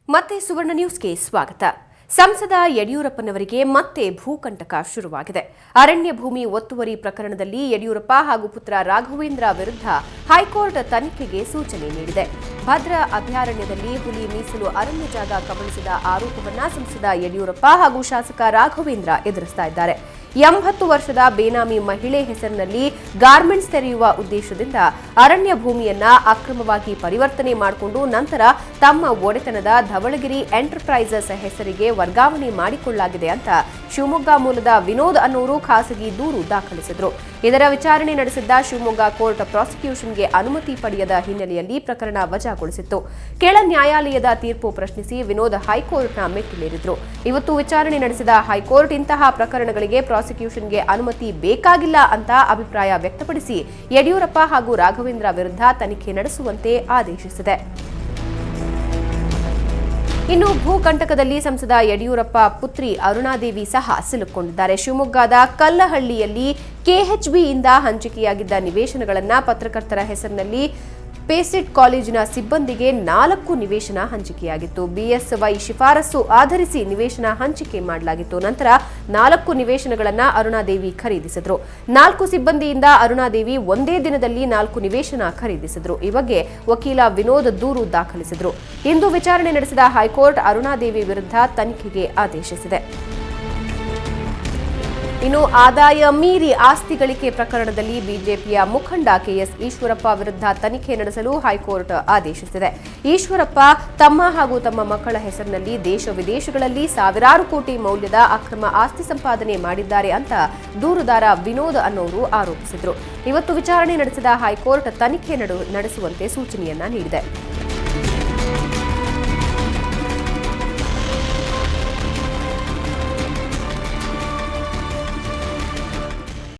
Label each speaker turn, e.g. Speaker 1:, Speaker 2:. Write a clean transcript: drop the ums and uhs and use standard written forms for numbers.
Speaker 1: ಮತ್ತೆ ಸುವರ್ಣ ನ್ಯೂಸ್ಗೆ ಸ್ವಾಗತ. ಸಂಸದ ಯಡಿಯೂರಪ್ಪನವರಿಗೆ ಮತ್ತೆ ಭೂಕಂಟಕ ಶುರುವಾಗಿದೆ. ಅರಣ್ಯ ಭೂಮಿ ಒತ್ತುವರಿ ಪ್ರಕರಣದಲ್ಲಿ ಯಡಿಯೂರಪ್ಪ ಹಾಗೂ ಪುತ್ರ ರಾಘವೇಂದ್ರ ವಿರುದ್ಧ ಹೈಕೋರ್ಟ್ ತನಿಖೆಗೆ ಸೂಚನೆ ನೀಡಿದೆ. ಭದ್ರಾ ಅಭಯಾರಣ್ಯದಲ್ಲಿ ಹುಲಿ ಮೀಸಲು ಅರಣ್ಯ ಜಾಗ ಕಬಳಿಸಿದ ಆರೋಪವನ್ನ ಸಂಸದ ಯಡಿಯೂರಪ್ಪ ಹಾಗೂ ಶಾಸಕ ರಾಘವೇಂದ್ರ ಎದುರಿಸ್ತಾ ಇದ್ದಾರೆ. 80 ವರ್ಷದ ಬೇನಾಮಿ ಮಹಿಳೆ ಹೆಸರಿನಲ್ಲಿ ಗಾರ್ಮೆಂಟ್ಸ್ ತೆರೆಯುವ ಉದ್ದೇಶದಿಂದ ಅರಣ್ಯ ಭೂಮಿಯನ್ನ ಅಕ್ರಮವಾಗಿ ಪರಿವರ್ತನೆ ಮಾಡಿಕೊಂಡು ನಂತರ ತಮ್ಮ ಒಡೆತನದ ಧವಳಗಿರಿ ಎಂಟರ್ಪ್ರೈಸಸ್ ಹೆಸರಿಗೆ ವರ್ಗಾವಣೆ ಮಾಡಿಕೊಳ್ಳಲಾಗಿದೆ ಅಂತ ಶಿವಮೊಗ್ಗ ಮೂಲದ ವಿನೋದ್ ಅನ್ನೋರು ಖಾಸಗಿ ದೂರು ದಾಖಲಿಸಿದ್ರು. ಇದರ ವಿಚಾರಣೆ ನಡೆಸಿದ್ದ ಶಿವಮೊಗ್ಗ ಕೋರ್ಟ್ ಪ್ರಾಸಿಕ್ಯೂಷನ್ಗೆ ಅನುಮತಿ ಪಡೆಯದ ಹಿನ್ನೆಲೆಯಲ್ಲಿ ಪ್ರಕರಣ ವಜಾಗೊಳಿಸಿತ್ತು. ಕೆಳ ನ್ಯಾಯಾಲಯದ ತೀರ್ಪು ಪ್ರಶ್ನಿಸಿ ವಿನೋದ್ ಹೈಕೋರ್ಟ್ನ ಮೆಟ್ಟಿಲೇರಿದ್ರು. ಇವತ್ತು ವಿಚಾರಣೆ ನಡೆಸಿದ ಹೈಕೋರ್ಟ್ ಇಂತಹ ಪ್ರಕರಣಗಳಿಗೆ ಪ್ರಾಸಿಕ್ಯೂಷನ್ಗೆ ಅನುಮತಿ ಬೇಕಾಗಿಲ್ಲ ಅಂತ ಅಭಿಪ್ರಾಯ ವ್ಯಕ್ತಪಡಿಸಿ ಯಡಿಯೂರಪ್ಪ ಹಾಗೂ ರಾಘವೇಂದ್ರ ವಿರುದ್ಧ ತನಿಖೆ ನಡೆಸುವಂತೆ ಆದೇಶಿಸಿದೆ. ಇನ್ನು ಭೂಕಂಟಕದಲ್ಲಿ ಸಂಸದ ಯಡಿಯೂರಪ್ಪ ಪುತ್ರಿ ಅರುಣಾದೇವಿ ಸಹ ಸಿಲುಕೊಂಡಿದ್ದಾರೆ. ಶಿವಮೊಗ್ಗದ ಕಲ್ಲಹಳ್ಳಿಯಲ್ಲಿ ಕೆಎಚ್ಬಿಯಿಂದ ಹಂಚಿಕೆಯಾಗಿದ್ದ ನಿವೇಶನಗಳನ್ನು ಪತ್ರಕರ್ತರ ಹೆಸರಿನಲ್ಲಿ ಪೇಸಿಟ್ ಕಾಲೇಜಿನ ಸಿಬ್ಬಂದಿಗೆ 4 ನಿವೇಶನ ಹಂಚಿಕೆಯಾಗಿತ್ತು. ಬಿಎಸ್ವೈ ಶಿಫಾರಸು ಆಧರಿಸಿ ನಿವೇಶನ ಹಂಚಿಕೆ ಮಾಡಲಾಗಿತ್ತು. ನಂತರ 4 ನಿವೇಶನಗಳನ್ನು ಅರುಣಾದೇವಿ ಖರೀದಿಸಿದ್ರು. 4 ಸಿಬ್ಬಂದಿಯಿಂದ ಅರುಣಾದೇವಿ ಒಂದೇ ದಿನದಲ್ಲಿ 4 ನಿವೇಶನ ಖರೀದಿಸಿದ್ರು. ಈ ಬಗ್ಗೆ ವಕೀಲ ವಿನೋದ್ ದೂರು ದಾಖಲಿಸಿದ್ರು. ಇಂದು ವಿಚಾರಣೆ ನಡೆಸಿದ ಹೈಕೋರ್ಟ್ ಅರುಣಾದೇವಿ ವಿರುದ್ಧ ತನಿಖೆಗೆ ಆದೇಶಿಸಿದೆ. ಇನ್ನು ಆದಾಯ ಮೀರಿ ಆಸ್ತಿ ಗಳಿಕೆ ಪ್ರಕರಣದಲ್ಲಿ ಬಿಜೆಪಿಯ ಮುಖಂಡ ಕೆಎಸ್ ಈಶ್ವರಪ್ಪ ವಿರುದ್ಧ ತನಿಖೆ ನಡೆಸಲು ಹೈಕೋರ್ಟ್ ಆದೇಶಿಸಿದೆ. ಈಶ್ವರಪ್ಪ ತಮ್ಮ ಹಾಗೂ ತಮ್ಮ ಮಕ್ಕಳ ಹೆಸರಿನಲ್ಲಿ ದೇಶ ವಿದೇಶಗಳಲ್ಲಿ ಸಾವಿರಾರು ಕೋಟಿ ಮೌಲ್ಯದ ಅಕ್ರಮ ಆಸ್ತಿ ಸಂಪಾದನೆ ಮಾಡಿದ್ದಾರೆ ಅಂತ ದೂರುದಾರ ವಿನೋದ್ ಅನ್ನೋರು ಆರೋಪಿಸಿದ್ರು. ಇವತ್ತು ವಿಚಾರಣೆ ನಡೆಸಿದ ಹೈಕೋರ್ಟ್ ತನಿಖೆ ನಡೆಸುವಂತೆ ಸೂಚನೆಯನ್ನ ನೀಡಿದೆ.